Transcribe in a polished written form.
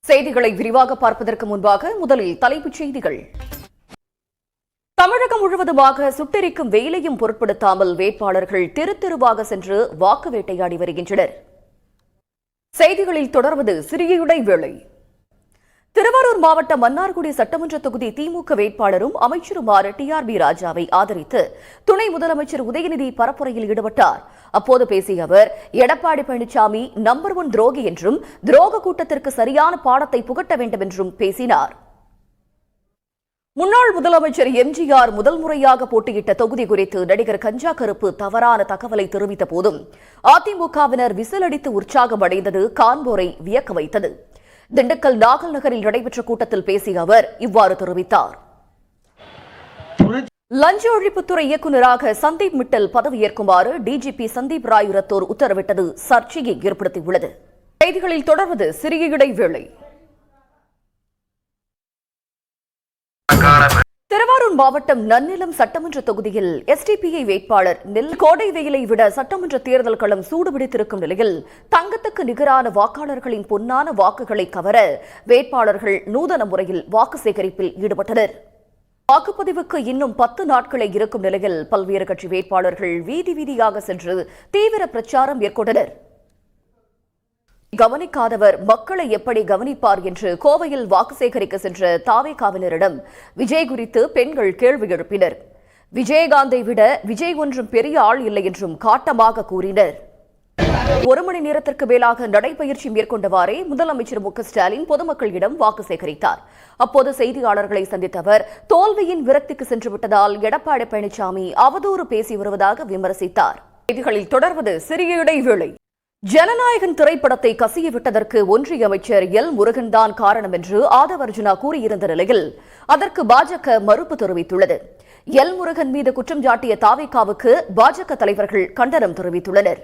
செய்திகளை விரிவாக பார்ப்பதற்கு முன்பாக முதலில் தலைப்புச் செய்திகள். தமிழகம் முழுவதுமாக சுட்டெரிக்கும் வெயிலையும் பொருட்படுத்தாமல் வேட்பாளர்கள் தெரு தெருவாக சென்று வாக்கு வேட்டையாடி வருகின்றனர். செய்திகளில் தொடர்வது சிறிய இடைவேளை. திருவாரூர் மாவட்ட மன்னார்குடி சட்டமன்ற தொகுதி திமுக வேட்பாளரும் அமைச்சருமான டிஆர்பி ராஜாவை ஆதரித்து துணை முதலமைச்சர் உதயநிதி பரப்புரையில் ஈடுபட்டார். அப்போது பேசிய அவர், எடப்பாடி பழனிசாமி நம்பர் 1 துரோகி என்றும் துரோக கூட்டத்திற்கு சரியான பாடத்தை புகட்ட வேண்டும் என்றும் பேசினார். முன்னாள் முதலமைச்சர் எம்ஜிஆர் முதல் முறையாக போட்டியிட்ட தொகுதி குறித்து நடிகர் கஞ்சா கருப்பு தவறான தகவலை தெரிவித்த போதும் அதிமுகவினர் விசிலடித்து உற்சாகம் அடைந்தது காண்போரை வியக்க வைத்தது. திண்டுக்கல் நாகல் நகரில் நடைபெற்ற கூட்டத்தில் பேசிய அவர் இவ்வாறு தெரிவித்தார். லஞ்ச ஒழிப்புத்துறை இயக்குநராக சந்தீப் மிட்டல் பதவியேற்குமாறு டிஜிபி சந்தீப் ராய் ரத்தோர் உத்தரவிட்டது சர்ச்சையை ஏற்படுத்தியுள்ளது. செய்திகளில் தொடர்வது சிறிய இடைவேளை. திருவாரூர் மாவட்டம் நன்னிலம் சட்டமன்ற தொகுதியில் எஸ்டிபிஐ வேட்பாளர் கோடை வெயிலை விட சட்டமன்ற தேர்தல் களம் சூடுபிடித்திருக்கும் நிலையில் தங்கத்துக்கு நிகரான வாக்காளர்களின் பொன்னான வாக்குகளை கவர வேட்பாளர்கள் நூதன முறையில் வாக்கு சேகரிப்பில் ஈடுபட்டனர். வாக்குப்பதிவுக்கு இன்னும் 10 நாட்களே இருக்கும் நிலையில் பல்வேறு கட்சி வேட்பாளர்கள் வீதி வீதியாக சென்று தீவிர பிரச்சாரம் மேற்கொண்டனர். கவனிக்காதவர் மக்களை எப்படி கவனிப்பார் என்று கோவையில் வாக்கு சேகரிக்க சென்ற தாவேகாவினரிடம் விஜய் குறித்து பெண்கள் கேள்வி எழுப்பினர். விஜயகாந்தை விட விஜய் ஒன்றும் பெரிய ஆள் இல்லை என்றும் காட்டமாக கூறினர். 1 மணி நேரத்திற்கு மேலாக நடைபயிற்சி மேற்கொண்டவாறே முதலமைச்சர் மு.க.ஸ்டாலின் பொதுமக்களிடம் வாக்கு சேகரித்தார். அப்போது செய்தியாளர்களை சந்தித்த அவர், தோல்வியின் விரக்திக்கு சென்றுவிட்டதால் எடப்பாடி பழனிசாமி அவதூறு பேசி வருவதாக விமர்சித்தார். செய்திகளில் தொடர்வது சிறிய இடைவேளை. ஜனநாயகன் திரைப்படத்தை கசிய விட்டதற்கு ஒன்றிய அமைச்சர் எல் முருகன் தான் காரணம் என்று ஆதவ் அர்ஜுனா கூறியிருந்த நிலையில் அதற்கு பாஜக மறுப்பு தெரிவித்துள்ளது. எல் முருகன் மீது குற்றம் சாட்டிய தாவேகாவுக்கு பாஜக தலைவர்கள் கண்டனம் தெரிவித்துள்ளனர்.